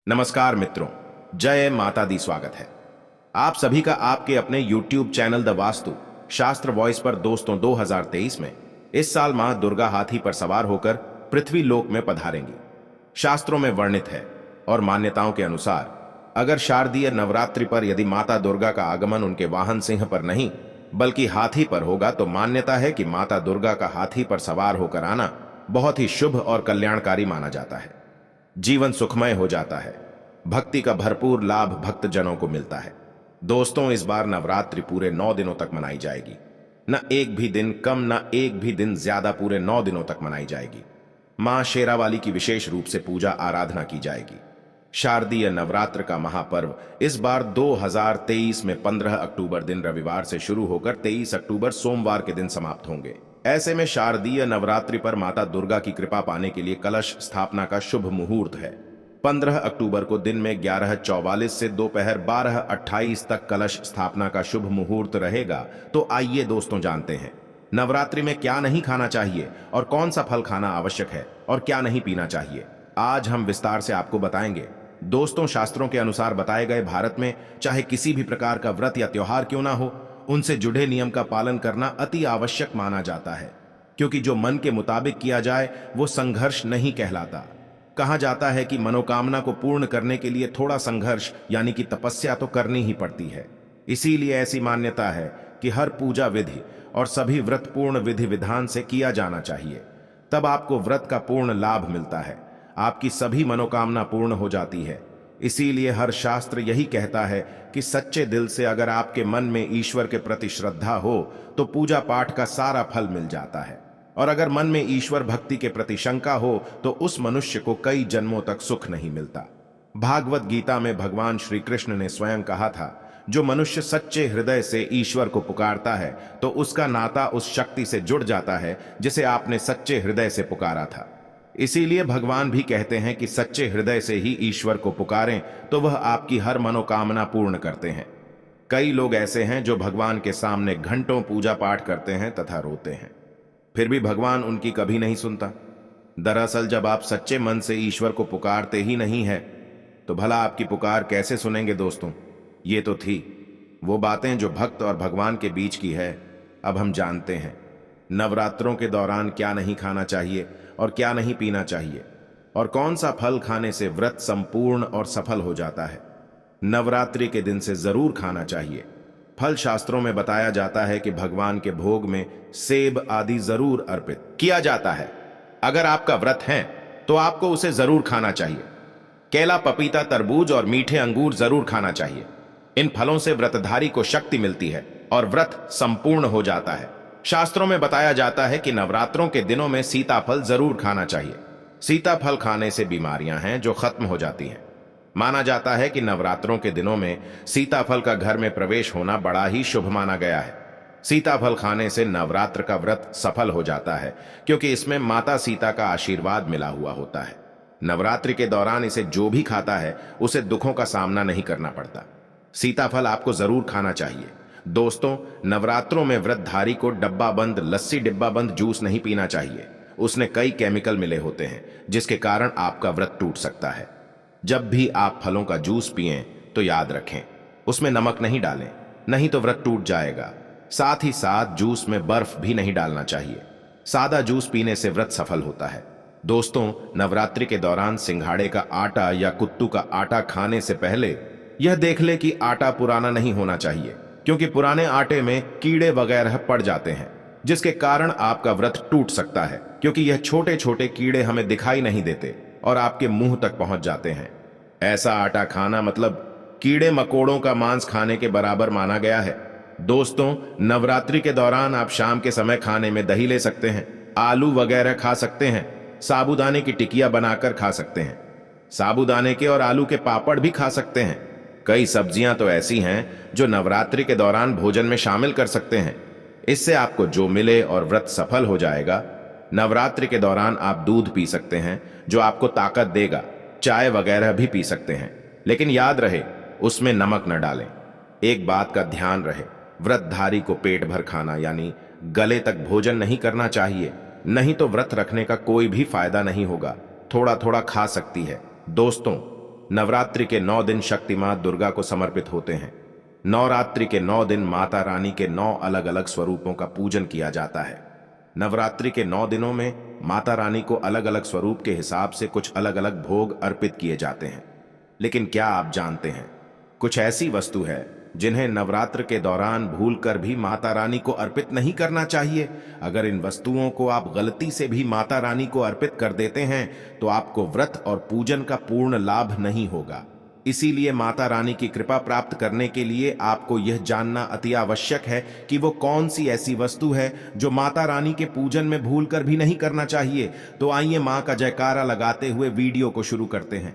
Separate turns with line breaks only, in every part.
नमस्कार मित्रों, जय माता दी। स्वागत है आप सभी का आपके अपने YouTube चैनल द वास्तु शास्त्र वॉइस पर। दोस्तों, 2023 में इस साल मां दुर्गा हाथी पर सवार होकर पृथ्वी लोक में पधारेंगी। शास्त्रों में वर्णित है और मान्यताओं के अनुसार अगर शारदीय नवरात्रि पर यदि माता दुर्गा का आगमन उनके वाहन सिंह पर नहीं बल्कि हाथी पर होगा तो मान्यता है कि माता दुर्गा का हाथी पर सवार होकर आना बहुत ही शुभ और कल्याणकारी माना जाता है। जीवन सुखमय हो जाता है, भक्ति का भरपूर लाभ भक्तजनों को मिलता है। दोस्तों, इस बार नवरात्रि पूरे 9 दिनों तक मनाई जाएगी। न एक भी दिन कम न एक भी दिन ज्यादा, पूरे 9 दिनों तक मनाई जाएगी। मां शेरावाली की विशेष रूप से पूजा आराधना की जाएगी। शारदीय नवरात्र का महापर्व इस बार 2023 में 15 अक्टूबर दिन रविवार से शुरू होकर 23 अक्टूबर सोमवार के दिन समाप्त होंगे। ऐसे में शारदीय नवरात्रि पर माता दुर्गा की कृपा पाने के लिए कलश स्थापना का शुभ मुहूर्त है। 15 अक्टूबर को दिन में 11:44 से दोपहर 12:28 तक कलश स्थापना का शुभ मुहूर्त रहेगा। तो आइए दोस्तों, जानते हैं नवरात्रि में क्या नहीं खाना चाहिए और कौन सा फल खाना आवश्यक है और क्या नहीं पीना चाहिए। आज हम विस्तार से आपको बताएंगे। दोस्तों, शास्त्रों के अनुसार बताए गए भारत में चाहे किसी भी प्रकार का व्रत या त्योहार क्यों ना हो, उनसे जुड़े नियम का पालन करना अति आवश्यक माना जाता है, क्योंकि जो मन के मुताबिक किया जाए वो संघर्ष नहीं कहलाता। कहा जाता है कि मनोकामना को पूर्ण करने के लिए थोड़ा संघर्ष यानी कि तपस्या तो करनी ही पड़ती है। इसीलिए ऐसी मान्यता है कि हर पूजा विधि और सभी व्रत पूर्ण विधि विधान से किया जाना चाहिए, तब आपको व्रत का पूर्ण लाभ मिलता है, आपकी सभी मनोकामना पूर्ण हो जाती है। इसीलिए हर शास्त्र यही कहता है कि सच्चे दिल से अगर आपके मन में ईश्वर के प्रति श्रद्धा हो तो पूजा पाठ का सारा फल मिल जाता है, और अगर मन में ईश्वर भक्ति के प्रति शंका हो तो उस मनुष्य को कई जन्मों तक सुख नहीं मिलता। भागवत गीता में भगवान श्री कृष्ण ने स्वयं कहा था, जो मनुष्य सच्चे हृदय से ईश्वर को पुकारता है तो उसका नाता उस शक्ति से जुड़ जाता है जिसे आपने सच्चे हृदय से पुकारा था। इसीलिए भगवान भी कहते हैं कि सच्चे हृदय से ही ईश्वर को पुकारें तो वह आपकी हर मनोकामना पूर्ण करते हैं। कई लोग ऐसे हैं जो भगवान के सामने घंटों पूजा पाठ करते हैं तथा रोते हैं, फिर भी भगवान उनकी कभी नहीं सुनता। दरअसल जब आप सच्चे मन से ईश्वर को पुकारते ही नहीं है तो भला आपकी पुकार कैसे सुनेंगे। दोस्तों, ये तो थी वो बातें जो भक्त और भगवान के बीच की है। अब हम जानते हैं नवरात्रों के दौरान क्या नहीं खाना चाहिए और क्या नहीं पीना चाहिए, और कौन सा फल खाने से व्रत संपूर्ण और सफल हो जाता है। नवरात्रि के दिन से जरूर खाना चाहिए। फल शास्त्रों में बताया जाता है कि भगवान के भोग में सेब आदि जरूर अर्पित किया जाता है। अगर आपका व्रत है तो आपको उसे जरूर खाना चाहिए। केला, पपीता, तरबूज और मीठे अंगूर जरूर खाना चाहिए। इन फलों से व्रतधारी को शक्ति मिलती है और व्रत संपूर्ण हो जाता है। शास्त्रों में बताया जाता है कि नवरात्रों के दिनों में सीताफल जरूर खाना चाहिए। सीताफल खाने से बीमारियां हैं जो खत्म हो जाती हैं। माना जाता है कि नवरात्रों के दिनों में सीताफल का घर में प्रवेश होना बड़ा ही शुभ माना गया है। सीताफल खाने से नवरात्र का व्रत सफल हो जाता है, क्योंकि इसमें माता सीता का आशीर्वाद मिला हुआ होता है। नवरात्रि के दौरान इसे जो भी खाता है उसे दुखों का सामना नहीं करना पड़ता। सीताफल आपको जरूर खाना चाहिए। दोस्तों, नवरात्रों में व्रतधारी को डब्बा बंद लस्सी, डिब्बा बंद जूस नहीं पीना चाहिए। उसमें कई केमिकल मिले होते हैं जिसके कारण आपका व्रत टूट सकता है। जब भी आप फलों का जूस पिएं तो याद रखें उसमें नमक नहीं डालें, नहीं तो व्रत टूट जाएगा। साथ ही साथ जूस में बर्फ भी नहीं डालना चाहिए। सादा जूस पीने से व्रत सफल होता है। दोस्तों, नवरात्रि के दौरान सिंघाड़े का आटा या कुत्तू का आटा खाने से पहले यह देख ले कि आटा पुराना नहीं होना चाहिए, क्योंकि पुराने आटे में कीड़े वगैरह पड़ जाते हैं जिसके कारण आपका व्रत टूट सकता है, क्योंकि यह छोटे छोटे कीड़े हमें दिखाई नहीं देते और आपके मुंह तक पहुंच जाते हैं। ऐसा आटा खाना मतलब कीड़े मकोड़ों का मांस खाने के बराबर माना गया है। दोस्तों, नवरात्रि के दौरान आप शाम के समय खाने में दही ले सकते हैं, आलू वगैरह खा सकते हैं, साबूदाने की टिकिया बनाकर खा सकते हैं, साबूदाने के और आलू के पापड़ भी खा सकते हैं। कई सब्जियां तो ऐसी हैं जो नवरात्रि के दौरान भोजन में शामिल कर सकते हैं। इससे आपको जो मिले और व्रत सफल हो जाएगा। नवरात्रि के दौरान आप दूध पी सकते हैं जो आपको ताकत देगा। चाय वगैरह भी पी सकते हैं, लेकिन याद रहे उसमें नमक न डालें। एक बात का ध्यान रहे, व्रतधारी को पेट भर खाना यानी गले तक भोजन नहीं करना चाहिए, नहीं तो व्रत रखने का कोई भी फायदा नहीं होगा। थोड़ा थोड़ा खा सकती है। दोस्तों, नवरात्रि के 9 दिन शक्ति मां दुर्गा को समर्पित होते हैं। नवरात्रि के 9 दिन माता रानी के 9 अलग अलग स्वरूपों का पूजन किया जाता है। नवरात्रि के 9 दिनों में माता रानी को अलग अलग स्वरूप के हिसाब से कुछ अलग अलग भोग अर्पित किए जाते हैं। लेकिन क्या आप जानते हैं, कुछ ऐसी वस्तु है जिन्हें नवरात्र के दौरान भूलकर भी माता रानी को अर्पित नहीं करना चाहिए। अगर इन वस्तुओं को आप गलती से भी माता रानी को अर्पित कर देते हैं तो आपको व्रत और पूजन का पूर्ण लाभ नहीं होगा। इसीलिए माता रानी की कृपा प्राप्त करने के लिए आपको यह जानना अति आवश्यक है कि वो कौन सी ऐसी वस्तु है जो माता रानी के पूजन में भूलकर भी नहीं करना चाहिए। तो आइए मां का जयकारा लगाते हुए वीडियो को शुरू करते हैं।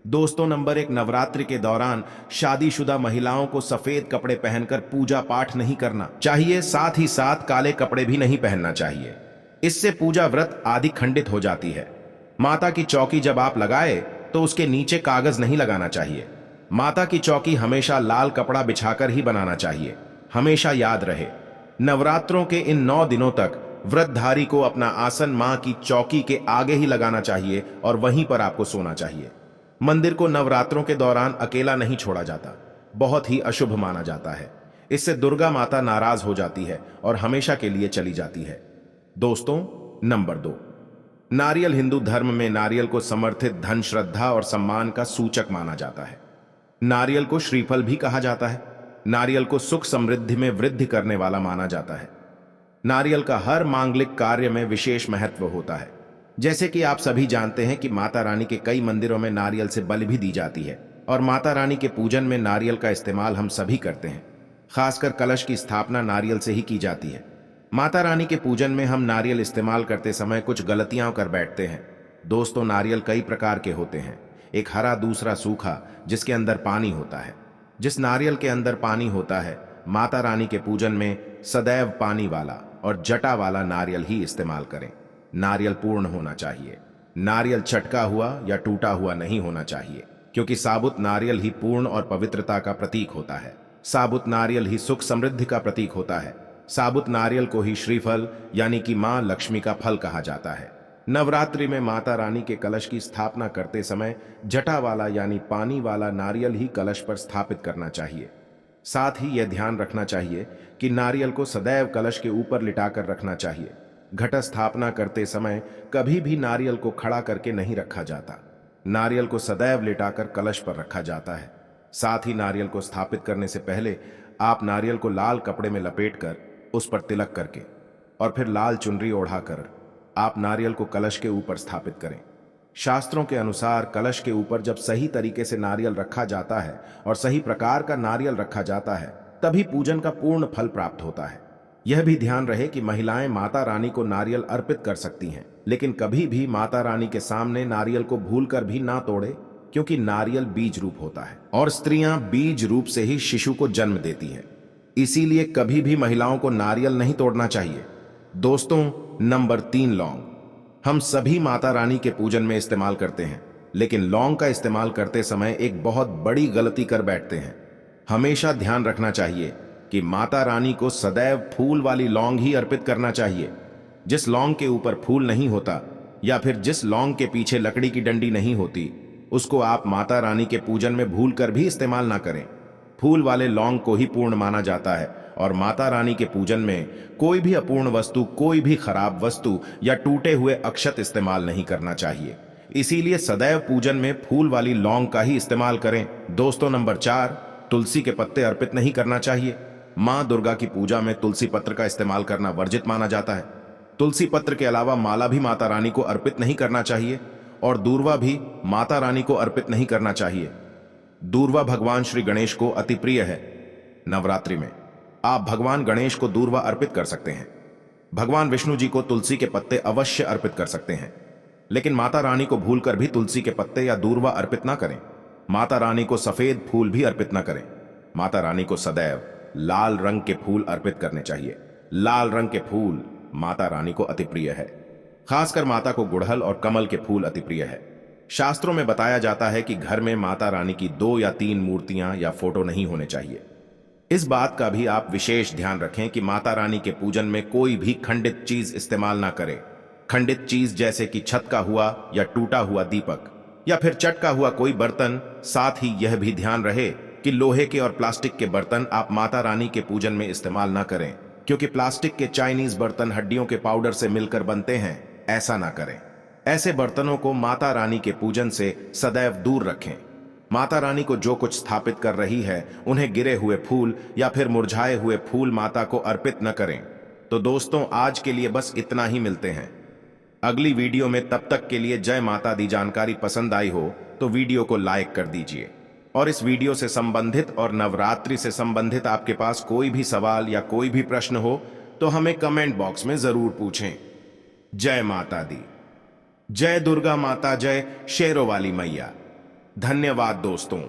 दोस्तों, नंबर 1, नवरात्रि के दौरान शादीशुदा महिलाओं को सफेद कपड़े पहनकर पूजा पाठ नहीं करना चाहिए। साथ ही साथ काले कपड़े भी नहीं पहनना चाहिए। इससे पूजा व्रत आदि खंडित हो जाती है। माता की चौकी जब आप लगाए तो उसके नीचे कागज नहीं लगाना चाहिए। माता की चौकी हमेशा लाल कपड़ा बिछाकर ही बनाना चाहिए। हमेशा याद रहे, नवरात्रों के इन 9 दिनों तक व्रतधारी को अपना आसन मां की चौकी के आगे ही लगाना चाहिए और वहीं पर आपको सोना चाहिए। मंदिर को नवरात्रों के दौरान अकेला नहीं छोड़ा जाता, बहुत ही अशुभ माना जाता है। इससे दुर्गा माता नाराज हो जाती है और हमेशा के लिए चली जाती है। दोस्तों, नंबर 2, नारियल। हिंदू धर्म में नारियल को समर्थित धन, श्रद्धा और सम्मान का सूचक माना जाता है। नारियल को श्रीफल भी कहा जाता है। नारियल को सुख समृद्धि में वृद्धि करने वाला माना जाता है। नारियल का हर मांगलिक कार्य में विशेष महत्व होता है। जैसे कि आप सभी जानते हैं कि माता रानी के कई मंदिरों में नारियल से बलि भी दी जाती है और माता रानी के पूजन में नारियल का इस्तेमाल हम सभी करते हैं। खासकर कलश की स्थापना नारियल से ही की जाती है। माता रानी के पूजन में हम नारियल इस्तेमाल करते समय कुछ गलतियां कर बैठते हैं। दोस्तों, नारियल कई प्रकार के होते हैं, एक हरा, दूसरा सूखा, जिसके अंदर पानी होता है। जिस नारियल के अंदर पानी होता है, माता रानी के पूजन में सदैव पानी वाला और जटा वाला नारियल ही इस्तेमाल करें। नारियल पूर्ण होना चाहिए। नारियल चटका हुआ या टूटा हुआ नहीं होना चाहिए, क्योंकि साबुत नारियल ही पूर्ण और पवित्रता का प्रतीक होता है। साबुत नारियल ही सुख समृद्धि का प्रतीक होता है। साबुत नारियल को ही श्रीफल यानी कि मां लक्ष्मी का फल कहा जाता है। नवरात्रि में माता रानी के कलश की स्थापना करते समय जटा वाला यानी पानी वाला नारियल ही कलश पर स्थापित करना चाहिए। साथ ही यह ध्यान रखना चाहिए कि नारियल को सदैव कलश के ऊपर लिटाकर रखना चाहिए। घट स्थापना करते समय कभी भी नारियल को खड़ा करके नहीं रखा जाता। नारियल को सदैव लिटाकर कलश पर रखा जाता है। साथ ही नारियल को स्थापित करने से पहले आप नारियल को लाल कपड़े में लपेटकर उस पर तिलक करके और फिर लाल चुनरी ओढ़ाकर आप नारियल को कलश के ऊपर स्थापित करें। शास्त्रों के अनुसार कलश के ऊपर जब सही तरीके से नारियल रखा जाता है और सही प्रकार का नारियल रखा जाता है, तभी पूजन का पूर्ण फल प्राप्त होता है। यह भी ध्यान रहे कि महिलाएं माता रानी को नारियल अर्पित कर सकती हैं, लेकिन कभी भी माता रानी के सामने नारियल को भूलकर भी ना तोड़े, क्योंकि नारियल बीज रूप होता है और स्त्रियां बीज रूप से ही शिशु को जन्म देती है। इसीलिए कभी भी महिलाओं को नारियल नहीं तोड़ना चाहिए। दोस्तों, नंबर 3, लौंग। हम सभी माता रानी के पूजन में इस्तेमाल करते हैं, लेकिन लौंग का इस्तेमाल करते समय एक बहुत बड़ी गलती कर बैठते हैं। हमेशा ध्यान रखना चाहिए कि माता रानी को सदैव फूल वाली लौंग ही अर्पित करना चाहिए। जिस लौंग के ऊपर फूल नहीं होता या फिर जिस लौंग के पीछे लकड़ी की डंडी नहीं होती, उसको आप माता रानी के पूजन में भूलकर भी इस्तेमाल ना करें। फूल वाले लौंग को ही पूर्ण माना जाता है और माता रानी के पूजन में कोई भी अपूर्ण वस्तु, कोई भी खराब वस्तु या टूटे हुए अक्षत इस्तेमाल नहीं करना चाहिए। इसीलिए सदैव पूजन में फूल वाली लौंग का ही इस्तेमाल करें। दोस्तों, नंबर 4, तुलसी के पत्ते अर्पित नहीं करना चाहिए। मां दुर्गा की पूजा में तुलसी पत्र का इस्तेमाल करना वर्जित माना जाता है। तुलसी पत्र के अलावा माला भी माता रानी को अर्पित नहीं करना चाहिए और दूर्वा भी माता रानी को अर्पित नहीं करना चाहिए। दूर्वा भगवान श्री गणेश को अति प्रिय है। नवरात्रि में आप भगवान गणेश को दूर्वा अर्पित कर सकते हैं। भगवान विष्णु जी को तुलसी के पत्ते अवश्य अर्पित कर सकते हैं, लेकिन माता रानी को भूलकर भी तुलसी के पत्ते या दूर्वा अर्पित ना करें। माता रानी को सफेद फूल भी अर्पित ना करें। माता रानी को सदैव लाल रंग के फूल अर्पित करने चाहिए। लाल रंग के फूल माता रानी को अति प्रिय है। खासकर माता को गुड़हल और कमल के फूल अति प्रिय है। शास्त्रों में बताया जाता है कि घर में माता रानी की 2 या 3 मूर्तियां या फोटो नहीं होने चाहिए। इस बात का भी आप विशेष ध्यान रखें कि माता रानी के पूजन में कोई भी खंडित चीज इस्तेमाल ना करें। खंडित चीज जैसे कि छत का हुआ या टूटा हुआ दीपक या फिर चटका हुआ कोई बर्तन। साथ ही यह भी ध्यान रहे कि लोहे के और प्लास्टिक के बर्तन आप माता रानी के पूजन में इस्तेमाल ना करें, क्योंकि प्लास्टिक के चाइनीज बर्तन हड्डियों के पाउडर से मिलकर बनते हैं। ऐसा ना करें। ऐसे बर्तनों को माता रानी के पूजन से सदैव दूर रखें। माता रानी को जो कुछ स्थापित कर रही है, उन्हें गिरे हुए फूल या फिर मुरझाए हुए फूल माता को अर्पित न करें। तो दोस्तों, आज के लिए बस इतना ही। मिलते हैं अगली वीडियो में। तब तक के लिए जय माता दी। जानकारी पसंद आई हो तो वीडियो को लाइक कर दीजिए, और इस वीडियो से संबंधित और नवरात्रि से संबंधित आपके पास कोई भी सवाल या कोई भी प्रश्न हो तो हमें कमेंट बॉक्स में जरूर पूछें। जय माता दी। जय दुर्गा माता। जय शेरों वाली मैया। धन्यवाद दोस्तों।